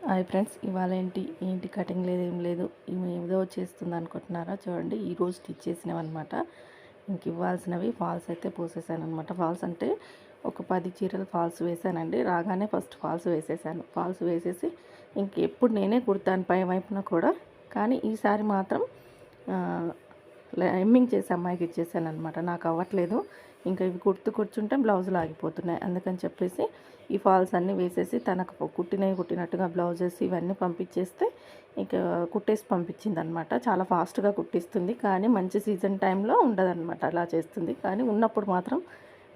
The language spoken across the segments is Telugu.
హాయ్ ఫ్రెండ్స్, ఇవాళ ఏంటి కటింగ్ లేదు, ఏం లేదు. ఈమె ఏదో చేస్తుంది అనుకుంటున్నారా? చూడండి, ఈరోజు స్టిచ్ చేసినవి అనమాట. ఇంక ఇవ్వాల్సినవి ఫాల్స్ అయితే పోసేసాను అనమాట. ఫాల్స్ అంటే ఒక 10 చీరలు ఫాల్స్ వేసానండి. రాగానే ఫస్ట్ ఫాల్స్ వేసేసాను. ఫాల్స్ వేసేసి ఇంకెప్పుడు నేనే కుడతాను పై వైపున కూడా. కానీ ఈసారి మాత్రం హెమ్మింగ్ చేసి అమ్మాయికి ఇచ్చేసాను అనమాట. నాకు అవ్వట్లేదు. ఇంకా ఇవి కుడుతూ కూర్చుంటే బ్లౌజులు ఆగిపోతున్నాయి. అందుకని చెప్పేసి ఈ ఫాల్స్ అన్నీ వేసేసి తనకు కుట్టినట్టుగా బ్లౌజెస్ ఇవన్నీ పంపించేస్తే ఇంకా కుట్టేసి పంపించింది అనమాట. చాలా ఫాస్ట్గా కుట్టిస్తుంది, కానీ మంచి సీజన్ టైంలో ఉండదన్నమాట. అలా చేస్తుంది, కానీ ఉన్నప్పుడు మాత్రం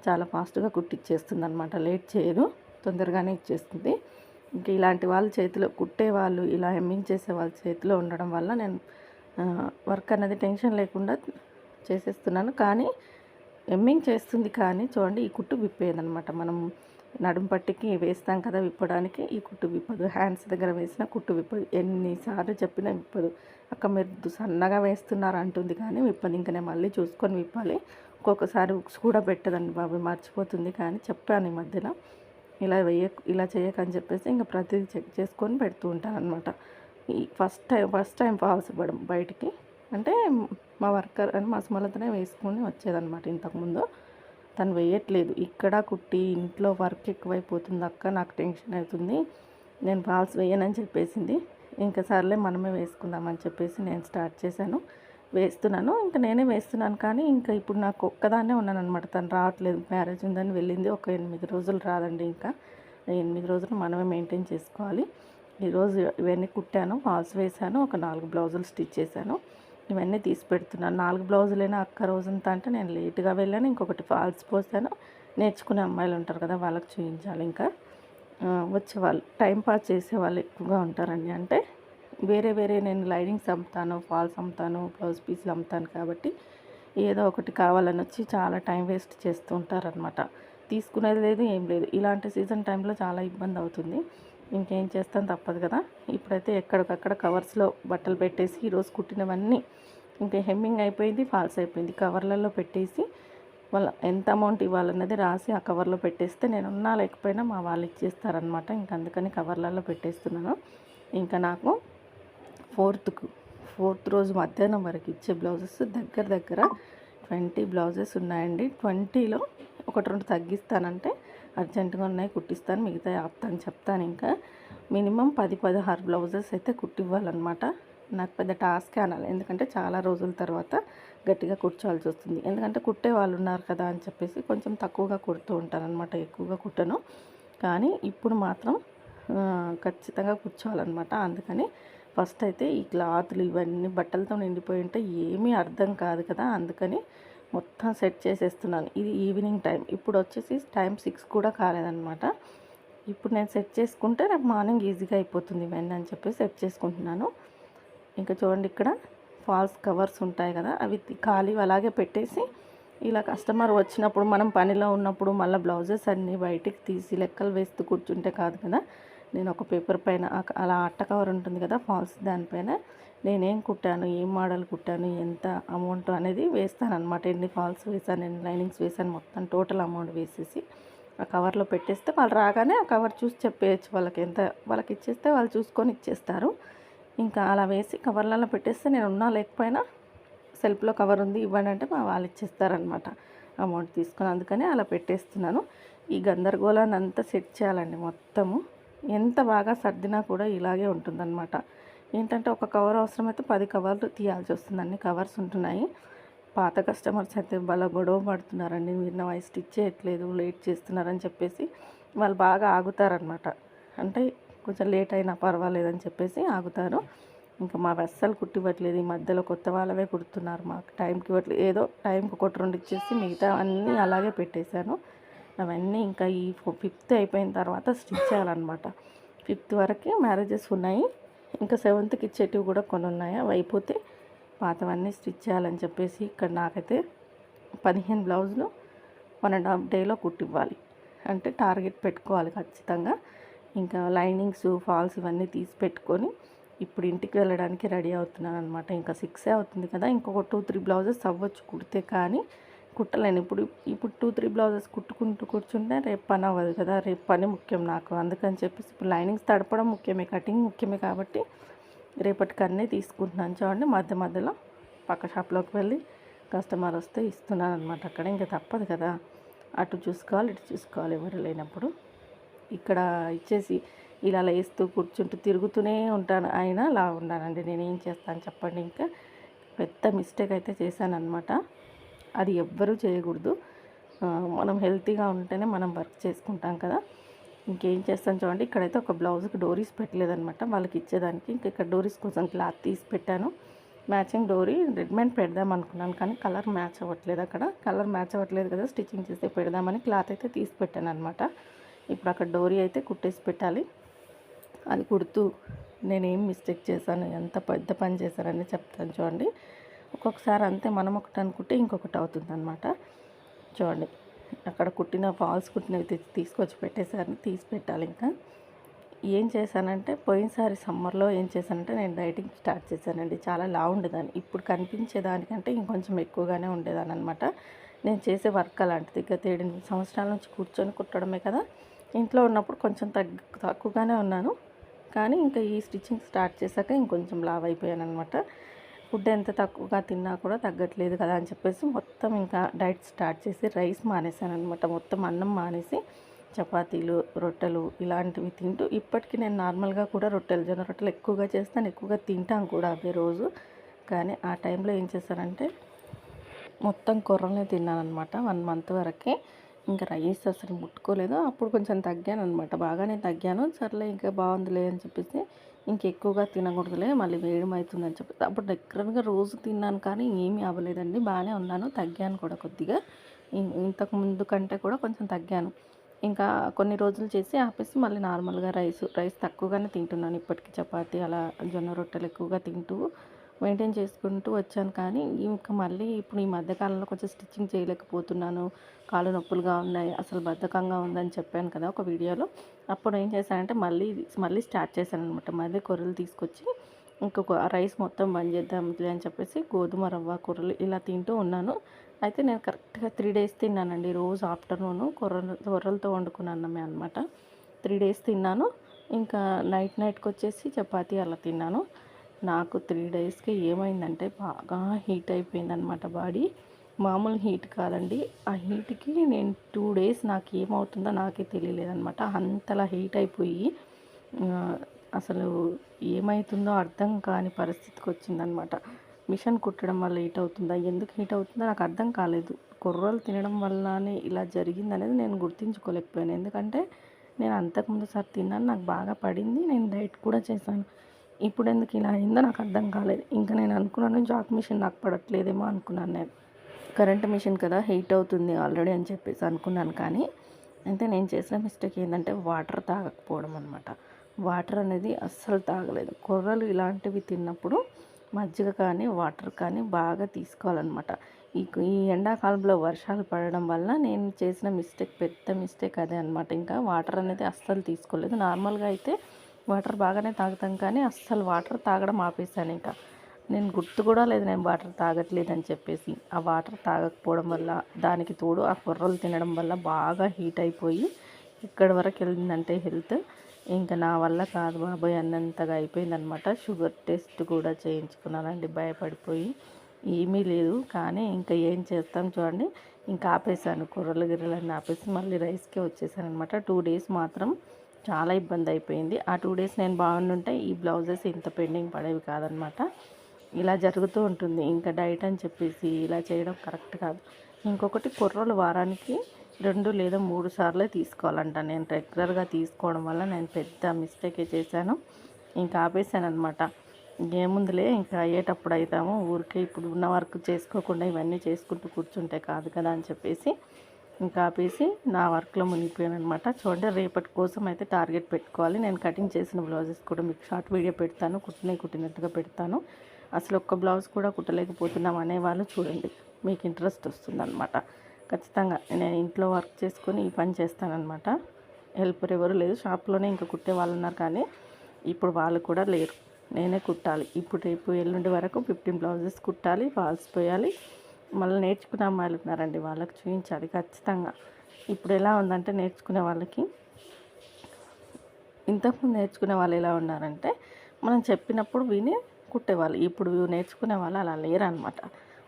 చాలా ఫాస్ట్గా కుట్టిచ్చేస్తుంది అనమాట. లేట్ చేయదు, తొందరగానే ఇచ్చేస్తుంది. ఇంకా ఇలాంటి వాళ్ళ చేతిలో కుట్టేవాళ్ళు, ఇలా హెమ్మింగ్ చేసే వాళ్ళ చేతిలో ఉండడం వల్ల నేను వర్క్ అనేది టెన్షన్ లేకుండా చేసేస్తున్నాను. కానీ హెమ్మింగ్ చేస్తుంది, కానీ చూడండి ఈ కుట్టు విప్పేదనమాట. మనం నడుము పట్టికి వేస్తాం కదా విప్పడానికి, ఈ కుట్టు విప్పదు. హ్యాండ్స్ దగ్గర వేసిన కుట్టు విప్పదు. ఎన్నిసార్లు చెప్పినా విప్పదు. అక్క మీరు సన్నగా వేస్తున్నారు అంటుంది, కానీ విప్పదు. ఇంకా నేను మళ్ళీ చూసుకొని విప్పాలి. ఒక్కొక్కసారి ఉక్స్ కూడా పెట్టదండి బాబు, మర్చిపోతుంది. కానీ చెప్పాను ఈ మధ్యలో ఇలా చేయకని చెప్పేసి ఇంకా ప్రతిదీ చెక్ చేసుకొని పెడుతూ ఉంటాను అనమాట. ఈ ఫస్ట్ టైం ఫాల్స్ ఇవ్వడం బయటికి అంటే మా వర్కర్ అని మా సుమలతనే వేసుకొని వచ్చేదనమాట. ఇంతకుముందు తను వేయట్లేదు. ఇక్కడ కుట్టి ఇంట్లో వర్క్ ఎక్కువైపోతుంది అక్క, నాకు టెన్షన్ అవుతుంది, నేను ఫాల్స్ వేయనని చెప్పేసింది. ఇంకా సర్లే మనమే వేసుకుందామని చెప్పేసి నేను స్టార్ట్ చేశాను, వేస్తున్నాను. ఇంకా నేనే వేస్తున్నాను. కానీ ఇంకా ఇప్పుడు నాకు ఒక్కదాన్నే ఉన్నాను అనమాట. తను రావట్లేదు, మ్యారేజ్ ఉందని వెళ్ళింది. ఒక 8 రోజులు రాదండి. ఇంకా 8 రోజులు మనమే మెయింటైన్ చేసుకోవాలి. ఈరోజు ఇవన్నీ కుట్టాను, ఫాల్స్ వేసాను, ఒక 4 బ్లౌజులు స్టిచ్ చేశాను. ఇవన్నీ తీసి పెడుతున్నాను. 4 బ్లౌజులైనా అక్క రోజంతా అంటే నేను లేట్గా వెళ్ళాను. ఇంకొకటి ఫాల్స్ పోసాను. నేర్చుకునే అమ్మాయిలు ఉంటారు కదా, వాళ్ళకి చూపించాలి. ఇంకా వచ్చేవాళ్ళు టైం పాస్ చేసేవాళ్ళు ఎక్కువగా ఉంటారండి. అంటే వేరే నేను లైనింగ్స్ అమ్ముతాను, ఫాల్స్ అమ్ముతాను, బ్లౌజ్ పీసులు అమ్ముతాను కాబట్టి ఏదో ఒకటి కావాలని వచ్చి చాలా టైం వేస్ట్ చేస్తూ ఉంటారనమాట. తీసుకునేది లేదు, ఏం లేదు. ఇలాంటి సీజన్ టైంలో చాలా ఇబ్బంది అవుతుంది. ఇంకేం చేస్తాం, తప్పదు కదా. ఇప్పుడైతే ఎక్కడికక్కడ కవర్స్లో బట్టలు పెట్టేసి ఈరోజు కుట్టినవన్నీ ఇంకా హెమ్మింగ్ అయిపోయింది, ఫాల్స్ అయిపోయింది. కవర్లలో పెట్టేసి వాళ్ళ ఎంత అమౌంట్ ఇవ్వాలన్నది రాసి ఆ కవర్లో పెట్టేస్తే నేను ఉన్నా లేకపోయినా మా వాళ్ళు ఇచ్చేస్తారనమాట. ఇంక అందుకని కవర్లలో పెట్టేస్తున్నాను. ఇంకా నాకు ఫోర్త్ రోజు మధ్యాహ్నం వరకు ఇచ్చే బ్లౌజెస్ దగ్గర 20 బ్లౌజెస్ ఉన్నాయండి. 20లో 1-2 తగ్గిస్తానంటే అర్జెంటుగా ఉన్నాయి కుట్టిస్తాను, మిగతా ఆపుతాను చెప్తాను. ఇంకా మినిమం 10-16 బ్లౌజెస్ అయితే కుట్టివ్వాలన్నమాట. నాకు పెద్ద టాస్కే అనాలి, ఎందుకంటే చాలా రోజుల తర్వాత గట్టిగా కూర్చోవాల్సి వస్తుంది. ఎందుకంటే కుట్టే వాళ్ళు ఉన్నారు కదా అని చెప్పేసి కొంచెం తక్కువగా కుడుతూ ఉంటాను అనమాట, ఎక్కువగా కుట్టను. కానీ ఇప్పుడు మాత్రం ఖచ్చితంగా కూర్చోవాలన్నమాట. అందుకని ఫస్ట్ అయితే ఈ క్లాత్లు ఇవన్నీ బట్టలతో నిండిపోయి ఉంటే ఏమీ అర్థం కాదు కదా, అందుకని మొత్తం సెట్ చేసేస్తున్నాను. ఇది ఈవినింగ్ టైం. ఇప్పుడు వచ్చేసి టైం 6 కూడా కాలేదన్నమాట. ఇప్పుడు నేను సెట్ చేసుకుంటే రేపు మార్నింగ్ ఈజీగా అయిపోతుంది ఇవన్నీ అని చెప్పి సెట్ చేసుకుంటున్నాను. ఇంకా చూడండి, ఇక్కడ ఫాల్స్ కవర్స్ ఉంటాయి కదా, అవి ఖాళీ అలాగే పెట్టేసి ఇలా కస్టమర్ వచ్చినప్పుడు మనం పనిలో ఉన్నప్పుడు మళ్ళీ బ్లౌజెస్ అన్నీ బయటికి తీసి లెక్కలు వేస్తూ కూర్చుంటే కాదు కదా. నేను ఒక పేపర్ పైన అలా అట్ట కవర్ ఉంటుంది కదా ఫాల్స్, దానిపైన నేనేం కుట్టాను, ఏం మోడల్ కుట్టాను, ఎంత అమౌంట్ అనేది వేస్తానన్నమాట. ఎన్ని ఫాల్స్ వేసాను, ఎన్ని లైనింగ్స్ వేసాను, మొత్తం టోటల్ అమౌంట్ వేసేసి ఆ కవర్లో పెట్టేస్తే వాళ్ళు రాగానే ఆ కవర్ చూసి చెప్పేయచ్చు. వాళ్ళకి ఇచ్చేస్తే వాళ్ళు చూసుకొని ఇచ్చేస్తారు. ఇంకా అలా వేసి కవర్లలో పెట్టేస్తే నేను ఉన్నా లేకపోయినా సెల్ఫ్లో కవర్ ఉంది ఇవ్వండి అంటే మా వాళ్ళు ఇచ్చేస్తారనమాట అమౌంట్ తీసుకొని. అందుకని అలా పెట్టేస్తున్నాను. ఈ గందరగోళాన్ని అంతా సెట్ చేయాలండి మొత్తము. ఎంత బాగా సర్దినా కూడా ఇలాగే ఉంటుందన్నమాట. ఏంటంటే ఒక కవర్ అవసరమైతే 10 కవర్లు తీయాల్సి వస్తుంది. అన్ని కవర్స్ ఉంటున్నాయి. పాత కస్టమర్స్ అయితే వాళ్ళ గొడవ పడుతున్నారండి, మీరు నా వాయిస్ స్టిచ్ చేయట్లేదు, లేట్ చేస్తున్నారని చెప్పేసి వాళ్ళు బాగా ఆగుతారనమాట. అంటే కొంచెం లేట్ అయినా పర్వాలేదని చెప్పేసి ఆగుతారు. ఇంకా మా అస్సలు కుట్టివ్వట్లేదు. ఈ మధ్యలో కొత్త వాళ్ళవే కుడుతున్నారు, మాకు టైంకి ఇవ్వట్లేదు. ఏదో టైంకి 1-2 ఇచ్చేసి మిగతా అన్నీ అలాగే పెట్టేశాను. అవన్నీ ఇంకా ఈ 5th అయిపోయిన తర్వాత స్టిచ్ చేయాలన్నమాట. 5th వరకు మ్యారేజెస్ ఉన్నాయి. ఇంకా 7థ్కి ఇచ్చేటివి కూడా కొన్ని ఉన్నాయి. అవి అయిపోతే పాతవన్నీ స్టిచ్ చేయాలని చెప్పేసి ఇక్కడ నాకైతే 15 బ్లౌజులు 1.5 డేలో కుట్టివ్వాలి. అంటే టార్గెట్ పెట్టుకోవాలి ఖచ్చితంగా. ఇంకా లైనింగ్స్, ఫాల్స్ ఇవన్నీ తీసి పెట్టుకొని ఇప్పుడు ఇంటికి వెళ్ళడానికి రెడీ అవుతున్నాను అనమాట. ఇంకా 6 అవుతుంది కదా, ఇంకొక 2-3 బ్లౌజెస్ అవ్వచ్చు కుడితే. కానీ కుట్టలేను. ఇప్పుడు 2-3 బ్లౌజెస్ కుట్టుకుంటూ కూర్చుంటే రేపు పని అవ్వదు కదా, రేపు పని ముఖ్యం నాకు. అందుకని చెప్పేసి ఇప్పుడు లైనింగ్స్ తడపడం ముఖ్యమే, కటింగ్ ముఖ్యమే కాబట్టి రేపటికి అన్నీ తీసుకుంటున్నాను. చూడండి మధ్య మధ్యలో పక్క షాప్లోకి వెళ్ళి కస్టమర్ వస్తే ఇస్తున్నాను అనమాట. అక్కడ ఇంకా తప్పదు కదా, అటు చూసుకోవాలి ఇటు చూసుకోవాలి ఎవరు లేనప్పుడు. ఇక్కడ ఇచ్చేసి ఇలా వేస్తూ కూర్చుంటూ తిరుగుతూనే ఉంటాను, అయినా లా ఉన్నానండి. నేను ఏం చేస్తాను చెప్పండి. ఇంకా పెద్ద మిస్టేక్ అయితే చేశానన్నమాట. అది ఎవ్వరూ చేయకూడదు. మనం హెల్తీగా ఉంటేనే మనం వర్క్ చేసుకుంటాం కదా. ఇంకేం చేస్తాను చూడండి, ఇక్కడైతే ఒక బ్లౌజ్కి డోరీస్ పెట్టలేదనమాట వాళ్ళకి ఇచ్చేదానికి. ఇంకా ఇక్కడ డోరీస్ కోసం క్లాత్ తీసి పెట్టాను. మ్యాచింగ్ డోరీ రెడీమేడ్ పెడదాం అనుకున్నాను, కానీ కలర్ మ్యాచ్ అవ్వట్లేదు. అక్కడ కలర్ మ్యాచ్ అవ్వట్లేదు కదా, స్టిచ్చింగ్ చేస్తే పెడదామని క్లాత్ అయితే తీసి పెట్టాను అనమాట. ఇప్పుడు అక్కడ డోరీ అయితే కుట్టేసి పెట్టాలి. అది కుడుతూ నేనేం మిస్టేక్ చేశాను, ఎంత పెద్ద పని చేశానని చెప్తాను చూడండి. ఒక్కొక్కసారి అంతే, మనం ఒకటి అనుకుంటే ఇంకొకటి అవుతుంది అనమాట. చూడండి అక్కడ కుట్టిన ఫాల్స్ కుట్టినవి తీసుకొచ్చి పెట్టేసాను, తీసి పెట్టాలి. ఇంకా ఏం చేశానంటే పోయినసారి సమ్మర్లో ఏం చేశానంటే నేను డైటింగ్ స్టార్ట్ చేశానండి. చాలా లావు ఉండేదాన్ని, ఇప్పుడు కనిపించేదానికంటే ఇంకొంచెం ఎక్కువగానే ఉండేదాన్ని అనమాట. నేను చేసే వర్క్ అలాంటిది. గత 7-8 సంవత్సరాల నుంచి కూర్చొని కుట్టడమే కదా, ఇంట్లో ఉన్నప్పుడు కొంచెం తక్కువగానే ఉన్నాను. కానీ ఇంకా ఈ స్టిచ్చింగ్ స్టార్ట్ చేశాక ఇంకొంచెం లావ్ అయిపోయాను అనమాట. ఫుడ్ ఎంత తక్కువగా తిన్నా కూడా తగ్గట్లేదు కదా అని చెప్పేసి మొత్తం ఇంకా డైట్ స్టార్ట్ చేసి రైస్ మానేసాను అనమాట. మొత్తం అన్నం మానేసి చపాతీలు, రొట్టెలు ఇలాంటివి తింటూ, ఇప్పటికీ నేను నార్మల్గా కూడా జొన్న రొట్టెలు ఎక్కువగా చేస్తాను, ఎక్కువగా తింటాను కూడా అవే రోజు. కానీ ఆ టైంలో ఏం చేశానంటే మొత్తం కొర్రలనే తిన్నాను అనమాట 1 మంత్ వరకే. ఇంకా రైస్ అసలు ముట్టుకోలేదు. అప్పుడు కొంచెం తగ్గాను అనమాట, బాగానే తగ్గాను. సర్లే ఇంకా బాగుందిలే అని చెప్పేసి ఇంకెక్కువగా తినకూడదులే, మళ్ళీ వేయడం అవుతుందని చెప్పేసి అప్పుడు రెగ్యులర్గా రోజు తిన్నాను, కానీ ఏమీ అవ్వలేదండి. బాగానే ఉన్నాను, తగ్గాను కూడా కొద్దిగా. ఇంతకు ముందు కంటే కూడా కొంచెం తగ్గాను. ఇంకా కొన్ని రోజులు చేసి ఆపేసి మళ్ళీ నార్మల్గా రైస్ తక్కువగానే తింటున్నాను ఇప్పటికీ. చపాతీ అలా జొన్న రొట్టెలు ఎక్కువగా తింటూ మెయింటైన్ చేసుకుంటూ వచ్చాను. కానీ ఇంకా మళ్ళీ ఇప్పుడు ఈ మధ్యకాలంలో కొంచెం స్టిచ్చింగ్ చేయలేకపోతున్నాను, కాళ్ళు నొప్పులుగా ఉన్నాయి, అసలు బద్ధకంగా ఉందని చెప్పాను కదా ఒక వీడియోలో. అప్పుడు ఏం చేశానంటే మళ్ళీ స్టార్ట్ చేశాను అనమాట. మళ్ళీ కొర్రలు తీసుకొచ్చి ఇంకొక రైస్ మొత్తం బంద్ చేద్దాంలే అని చెప్పేసి గోధుమ రవ్వ కొర్రలు ఇలా తింటూ ఉన్నాను. అయితే నేను కరెక్ట్గా 3 days తిన్నానండి. రోజు ఆఫ్టర్నూను కొర్రలతో వండుకున్న అన్నమే అనమాట. 3 days తిన్నాను. ఇంకా నైట్కి వచ్చేసి చపాతీ అలా తిన్నాను. నాకు 3 daysకి ఏమైందంటే బాగా హీట్ అయిపోయిందనమాట బాడీ. మామూలు హీట్ కాదండి, ఆ హీట్కి నేను 2 days నాకు ఏమవుతుందో నాకే తెలియలేదనమాట. అంతలా హీట్ అయిపోయి అసలు ఏమవుతుందో అర్థం కాని పరిస్థితికి వచ్చిందనమాట. మిషన్ కుట్టడం వల్ల హీట్ అవుతుందా, ఎందుకు హీట్ అవుతుందో నాకు అర్థం కాలేదు. కొర్రలు తినడం వల్లనే ఇలా జరిగిందనేది నేను గుర్తించుకోలేకపోయాను. ఎందుకంటే నేను అంతకుముందుసారి తిన్నాను, నాకు బాగా పడింది, నేను డైట్ కూడా చేశాను. ఇప్పుడు ఎందుకు ఇలా అయిందో నాకు అర్థం కాలేదు. ఇంకా నేను అనుకున్నాను జాక్ మిషన్ నాకు పడట్లేదేమో అనుకున్నాను. నేను కరెంట్ మిషన్ కదా, హీట్ అవుతుంది ఆల్రెడీ అని చెప్పేసి అనుకున్నాను. కానీ అయితే నేను చేసిన మిస్టేక్ ఏంటంటే వాటర్ తాగకపోవడం అనమాట. వాటర్ అనేది అస్సలు తాగలేదు. కొర్రలు ఇలాంటివి తిన్నప్పుడు మజ్జిగ కానీ వాటర్ కానీ బాగా తీసుకోవాలన్నమాట. ఈ ఎండాకాలంలో వర్షాలు పడడం వల్ల నేను చేసిన పెద్ద మిస్టేక్ అదే అనమాట. ఇంకా వాటర్ అనేది అస్సలు తీసుకోలేదు. నార్మల్గా అయితే వాటర్ బాగానే తాగుతాం, కానీ అస్సలు వాటర్ తాగడం ఆపేసాను. ఇంకా నేను గుర్తు కూడా లేదు నేను వాటర్ తాగట్లేదని చెప్పేసి. ఆ వాటర్ తాగకపోవడం వల్ల, దానికి తోడు ఆ కొర్రలు తినడం వల్ల బాగా హీట్ అయిపోయి ఎక్కడి వరకు వెళ్ళిందంటే హెల్త్, ఇంకా నా వల్ల కాదు బాబోయ్ అన్నంతగా అయిపోయిందనమాట. షుగర్ టెస్ట్ కూడా చేయించుకున్నానండి భయపడిపోయి. ఏమీ లేదు, కానీ ఇంకా ఏం చేస్తాం చూడండి. ఇంకా ఆపేసాను, గిర్రెలన్నీ ఆపేసి మళ్ళీ రైస్కే వచ్చేసాను అనమాట. 2 days మాత్రం చాలా ఇబ్బంది అయిపోయింది. ఆ 2 days నేను బాగుండుంటే ఈ బ్లౌజెస్ ఇంత పెండింగ్ పడేవి కాదనమాట. ఇలా జరుగుతూ ఉంటుంది. ఇంకా డైట్ అని చెప్పేసి ఇలా చేయడం కరెక్ట్ కాదు. ఇంకొకటి, కొర్రలు వారానికి 2 లేదా 3 సార్లే తీసుకోవాలంట. నేను రెగ్యులర్గా తీసుకోవడం వల్ల నేను పెద్ద మిస్టేకే చేశాను. ఇంకా ఆపేసాను అనమాట. ఏముందిలే ఇంకా అయ్యేటప్పుడు అవుతాము, ఊరికే ఇప్పుడు ఉన్న వర్క్ చేసుకోకుండా ఇవన్నీ చేసుకుంటూ కూర్చుంటే కాదు కదా అని చెప్పేసి ఇంకా ఆపేసి నా వర్క్లో మునిగిపోయాను అనమాట. చూడండి, రేపటి కోసం అయితే టార్గెట్ పెట్టుకోవాలి. నేను కటింగ్ చేసిన బ్లౌజెస్ కూడా మీకు షార్ట్ వీడియో పెడతాను, కుట్టినట్టుగా పెడతాను. అసలు ఒక్క బ్లౌజ్ కూడా కుట్టలేకపోతున్నాం అనేవాళ్ళు చూడండి, మీకు ఇంట్రెస్ట్ వస్తుందన్నమాట. ఖచ్చితంగా నేను ఇంట్లో వర్క్ చేసుకొని ఈ పని చేస్తానన్నమాట. హెల్పర్ ఎవరు లేదు, షాప్లోనే ఇంకా కుట్టే వాళ్ళు ఉన్నారు, కానీ ఇప్పుడు వాళ్ళు కూడా లేరు, నేనే కుట్టాలి. ఇప్పుడు రేపు ఎల్లుండి వరకు 15 బ్లౌజెస్ కుట్టాలి, ఫాల్స్ పోయాలి. మళ్ళీ నేర్చుకునే అమ్మాయిలు ఉన్నారండి, వాళ్ళకి చూపించాలి ఖచ్చితంగా. ఇప్పుడు ఎలా ఉందంటే నేర్చుకునే వాళ్ళకి, ఇంతకుముందు నేర్చుకునే వాళ్ళు ఎలా ఉన్నారంటే మనం చెప్పినప్పుడు విని కుట్టేవాళ్ళు. ఇప్పుడు నేర్చుకునే వాళ్ళు అలా లేరనమాట.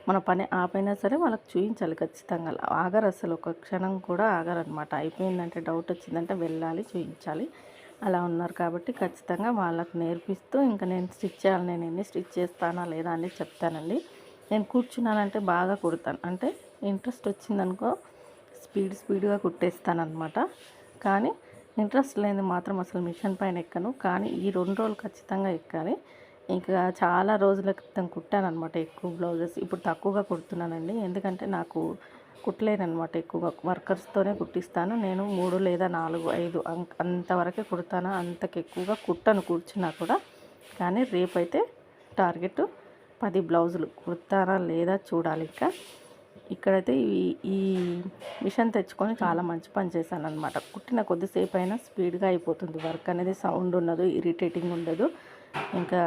మన పని ఆపైనా సరే వాళ్ళకి చూయించాలి ఖచ్చితంగా. ఆగరు, అసలు ఒక క్షణం కూడా ఆగరనమాట. అయిపోయిందంటే డౌట్ వచ్చిందంటే వెళ్ళాలి, చూయించాలి. అలా ఉన్నారు కాబట్టి ఖచ్చితంగా వాళ్ళకి నేర్పిస్తూ ఇంకా నేను స్టిచ్ చేయాలి, నేను ఎన్ని స్టిచ్ చేస్తానా లేదా అని చెప్తానండి. నేను కూర్చున్నానంటే బాగా కుడతాను, అంటే ఇంట్రెస్ట్ వచ్చిందనుకో స్పీడ్గా కుట్టేస్తానమాట. కానీ ఇంట్రెస్ట్ లేనిది మాత్రం అసలు మిషన్ పైన ఎక్కను. కానీ ఈ 2 రోజులు ఖచ్చితంగా ఎక్కాలి. ఇంకా చాలా రోజుల క్రితం కుట్టానమాట ఎక్కువ బ్లౌజెస్. ఇప్పుడు తక్కువగా కుడుతున్నానండి, ఎందుకంటే నాకు కుట్టలేనమాట ఎక్కువగా. వర్కర్స్తోనే కుట్టిస్తాను నేను. 3 లేదా 4, 5 అంతవరకే కుడతాను, అంతకు ఎక్కువగా కుట్టను కూర్చున్నా కూడా. కానీ రేపైతే టార్గెట్ 10 బ్లౌజులు కుడతారా లేదా చూడాలి. ఇక్కడైతే ఈ మిషన్ తెచ్చుకొని చాలా మంచి పని చేశాను అనమాట. కుట్టిన కొద్దిసేపు అయినా స్పీడ్గా అయిపోతుంది వర్క్ అనేది, సౌండ్ ఉండదు, ఇరిటేటింగ్ ఉండదు. ఇంకా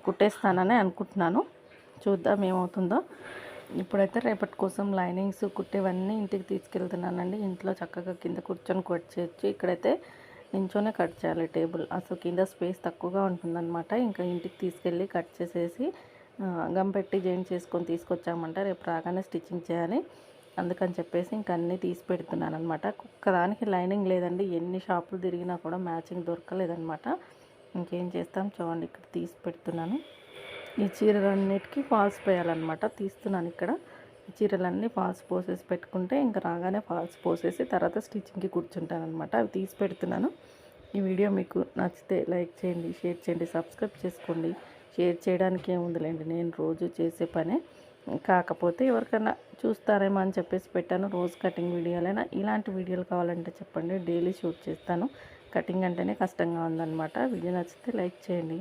కుట్టేస్తానని అనుకుంటున్నాను, చూద్దాం ఏమవుతుందో. ఇప్పుడైతే రేపటి కోసం లైనింగ్స్ కుట్టేవన్నీ ఇంటికి తీసుకెళ్తున్నానండి. ఇంట్లో చక్కగా కింద కూర్చొని కట్ చేయొచ్చు. ఇక్కడైతే నించోనే కట్ చేయాలి టేబుల్, అసలు కింద స్పేస్ తక్కువగా ఉంటుందన్నమాట. ఇంకా ఇంటికి తీసుకెళ్ళి కట్ చేసేసి గమ్ పెట్టి జాయిన్ చేసుకొని తీసుకొచ్చామంటే రేపు రాగానే స్టిచ్చింగ్ చేయాలి. అందుకని చెప్పేసి ఇంక అన్నీ తీసి పెడుతున్నాను అనమాట. ఒక్కదానికి లైనింగ్ లేదండి, ఎన్ని షాపులు తిరిగినా కూడా మ్యాచింగ్ దొరకలేదనమాట. ఇంకేం చేస్తాం చూడండి, ఇక్కడ తీసి పెడుతున్నాను. ఈ చీరలన్నిటికీ ఫాల్స్ పోయాలన్నమాట, తీస్తున్నాను ఇక్కడ. ఈ చీరలన్నీ ఫాల్స్ పోసేసి పెట్టుకుంటే ఇంకా రాగానే ఫాల్స్ పోసేసి తర్వాత స్టిచ్చింగ్కి కూర్చుంటాను అనమాట. అవి తీసి పెడుతున్నాను. ఈ వీడియో మీకు నచ్చితే లైక్ చేయండి, షేర్ చేయండి, సబ్స్క్రైబ్ చేసుకోండి. షేర్ చేయడానికి ఏముందిలేండి, నేను రోజు చేసే పనే. కాకపోతే ఎవరికైనా చూస్తారేమో అని చెప్పేసి పెట్టాను. రోజు కటింగ్ వీడియోలైనా ఇలాంటి వీడియోలు కావాలంటే చెప్పండి, డైలీ షూట్ చేస్తాను. కటింగ్ అంటేనే కష్టంగా ఉందన్నమాట. వీడియో నచ్చితే లైక్ చేయండి.